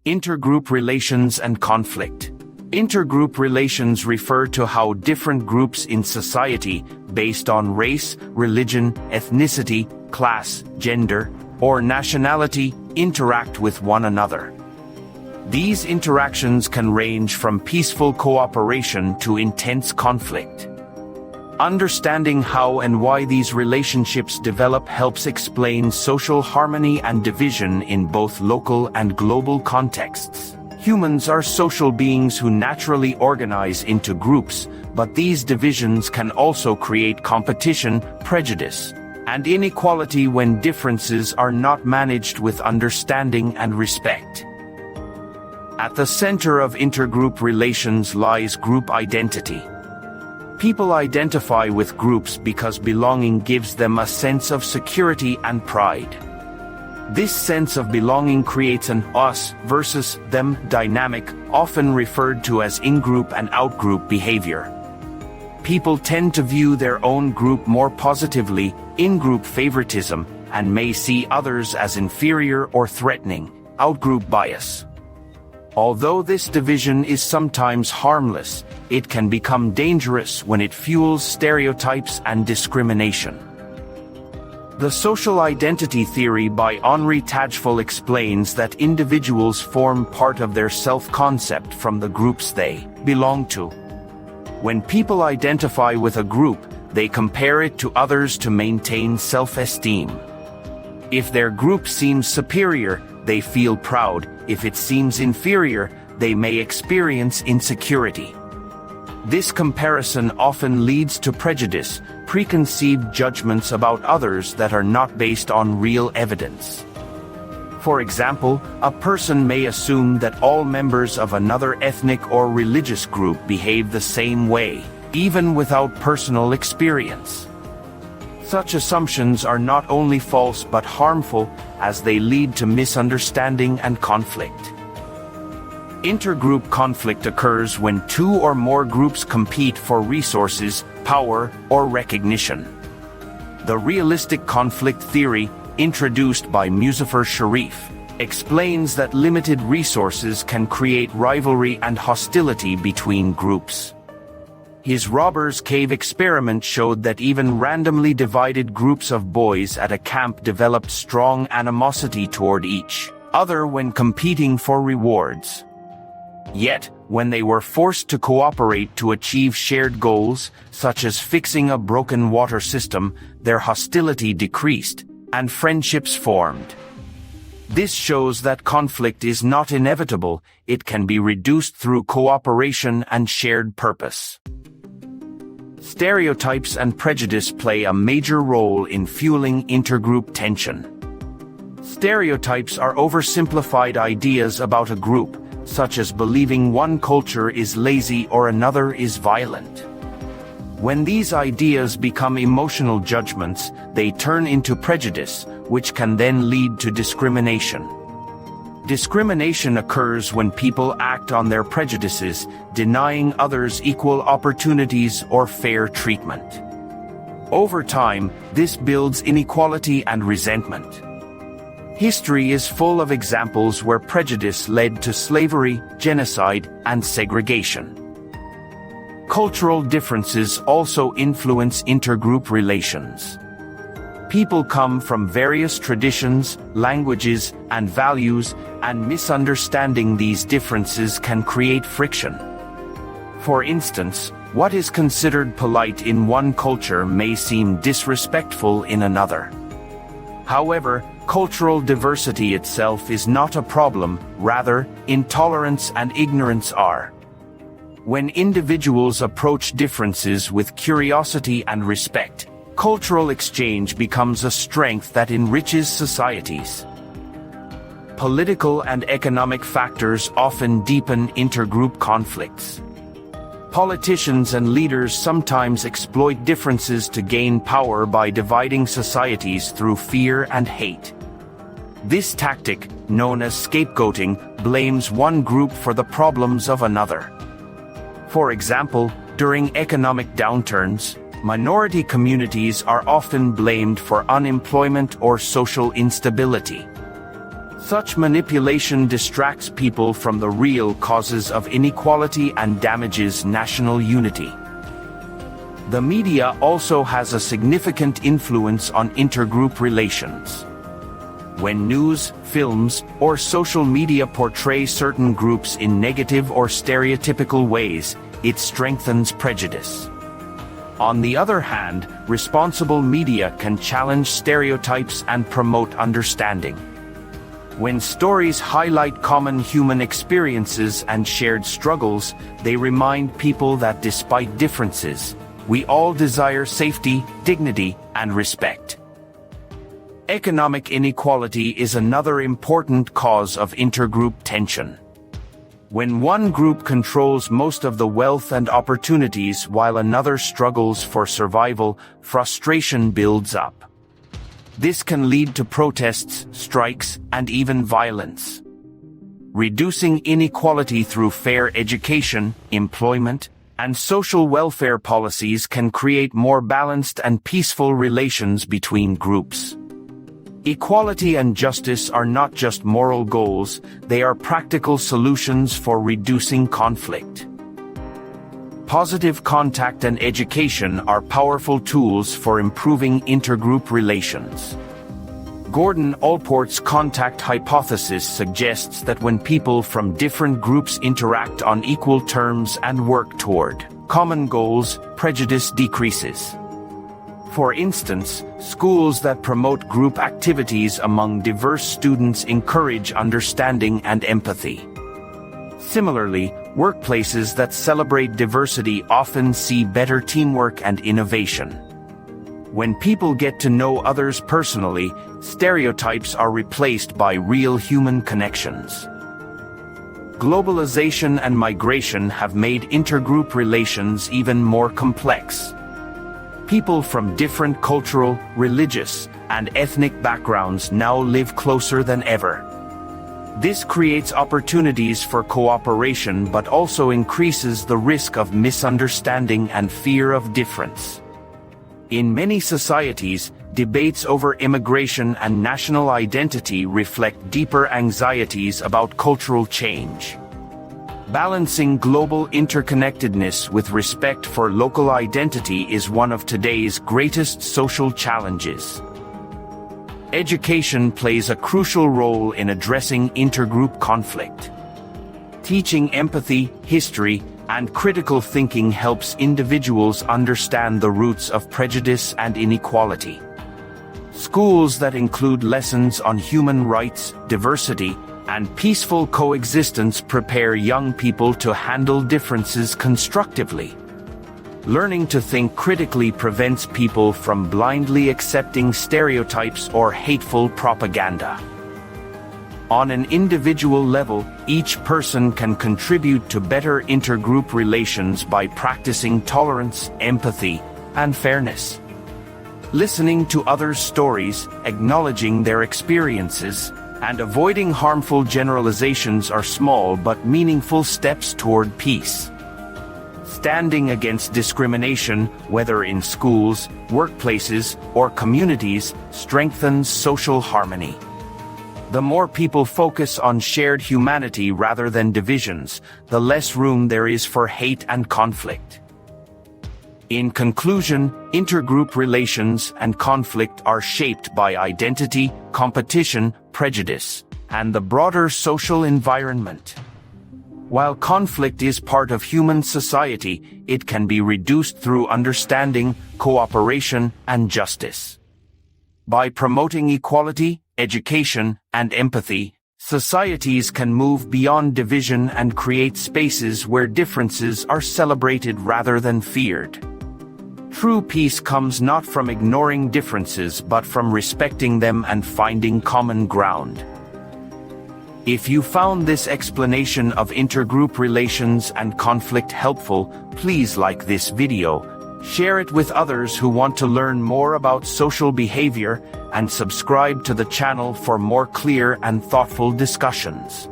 Intergroup relations and conflict. Intergroup relations refer to how different groups in society, based on race, religion, ethnicity, class, gender, or nationality, interact with one another. These interactions can range from peaceful cooperation to intense conflict. Understanding how and why these relationships develop helps explain social harmony and division in both local and global contexts. Humans are social beings who naturally organize into groups, but these divisions can also create competition, prejudice, and inequality when differences are not managed with understanding and respect. At the center of intergroup relations lies group identity. People identify with groups because belonging gives them a sense of security and pride. This sense of belonging creates an us versus them dynamic, often referred to as in-group and out-group behavior. People tend to view their own group more positively, in-group favoritism, and may see others as inferior or threatening, out-group bias. Although this division is sometimes harmless, it can become dangerous when it fuels stereotypes and discrimination. The social identity theory by Henri Tajfel explains that individuals form part of their self-concept from the groups they belong to. When people identify with a group, they compare it to others to maintain self-esteem. If their group seems superior, they feel proud. If it seems inferior, they may experience insecurity. This comparison often leads to prejudice, preconceived judgments about others that are not based on real evidence. For example, a person may assume that all members of another ethnic or religious group behave the same way, even without personal experience. Such assumptions are not only false but harmful, as they lead to misunderstanding and conflict. Intergroup conflict occurs when two or more groups compete for resources, power, or recognition. The realistic conflict theory, introduced by Muzaffar Sharif, explains that limited resources can create rivalry and hostility between groups. His Robbers Cave experiment showed that even randomly divided groups of boys at a camp developed strong animosity toward each other when competing for rewards. Yet, when they were forced to cooperate to achieve shared goals, such as fixing a broken water system, their hostility decreased, and friendships formed. This shows that conflict is not inevitable, it can be reduced through cooperation and shared purpose. Stereotypes and prejudice play a major role in fueling intergroup tension. Stereotypes are oversimplified ideas about a group, such as believing one culture is lazy or another is violent. When these ideas become emotional judgments, they turn into prejudice, which can then lead to discrimination. Discrimination occurs when people act on their prejudices, denying others equal opportunities or fair treatment. Over time, this builds inequality and resentment. History is full of examples where prejudice led to slavery, genocide, and segregation. Cultural differences also influence intergroup relations. People come from various traditions, languages, and values, and misunderstanding these differences can create friction. For instance, what is considered polite in one culture may seem disrespectful in another. However, cultural diversity itself is not a problem, rather, intolerance and ignorance are. When individuals approach differences with curiosity and respect, cultural exchange becomes a strength that enriches societies. Political and economic factors often deepen intergroup conflicts. Politicians and leaders sometimes exploit differences to gain power by dividing societies through fear and hate. This tactic, known as scapegoating, blames one group for the problems of another. For example, during economic downturns, minority communities are often blamed for unemployment or social instability. Such manipulation distracts people from the real causes of inequality and damages national unity. The media also has a significant influence on intergroup relations. When news, films, or social media portray certain groups in negative or stereotypical ways, it strengthens prejudice. On the other hand, responsible media can challenge stereotypes and promote understanding. When stories highlight common human experiences and shared struggles, they remind people that despite differences, we all desire safety, dignity, and respect. Economic inequality is another important cause of intergroup tension. When one group controls most of the wealth and opportunities while another struggles for survival, frustration builds up. This can lead to protests, strikes, and even violence. Reducing inequality through fair education, employment, and social welfare policies can create more balanced and peaceful relations between groups. Equality and justice are not just moral goals, they are practical solutions for reducing conflict. Positive contact and education are powerful tools for improving intergroup relations. Gordon Allport's contact hypothesis suggests that when people from different groups interact on equal terms and work toward common goals, prejudice decreases. For instance, schools that promote group activities among diverse students encourage understanding and empathy. Similarly, workplaces that celebrate diversity often see better teamwork and innovation. When people get to know others personally, stereotypes are replaced by real human connections. Globalization and migration have made intergroup relations even more complex. People from different cultural, religious, and ethnic backgrounds now live closer than ever. This creates opportunities for cooperation but also increases the risk of misunderstanding and fear of difference. In many societies, debates over immigration and national identity reflect deeper anxieties about cultural change. Balancing global interconnectedness with respect for local identity is one of today's greatest social challenges. Education plays a crucial role in addressing intergroup conflict. Teaching empathy, history, and critical thinking helps individuals understand the roots of prejudice and inequality. Schools that include lessons on human rights, diversity, and peaceful coexistence prepare young people to handle differences constructively. Learning to think critically prevents people from blindly accepting stereotypes or hateful propaganda. On an individual level, each person can contribute to better intergroup relations by practicing tolerance, empathy, and fairness. Listening to others' stories, acknowledging their experiences, and avoiding harmful generalizations are small but meaningful steps toward peace. Standing against discrimination, whether in schools, workplaces, or communities, strengthens social harmony. The more people focus on shared humanity rather than divisions, the less room there is for hate and conflict. In conclusion, intergroup relations and conflict are shaped by identity, competition, prejudice, and the broader social environment. While conflict is part of human society, it can be reduced through understanding, cooperation, and justice. By promoting equality, education, and empathy, societies can move beyond division and create spaces where differences are celebrated rather than feared. True peace comes not from ignoring differences but from respecting them and finding common ground. If you found this explanation of intergroup relations and conflict helpful, please like this video, share it with others who want to learn more about social behavior, and subscribe to the channel for more clear and thoughtful discussions.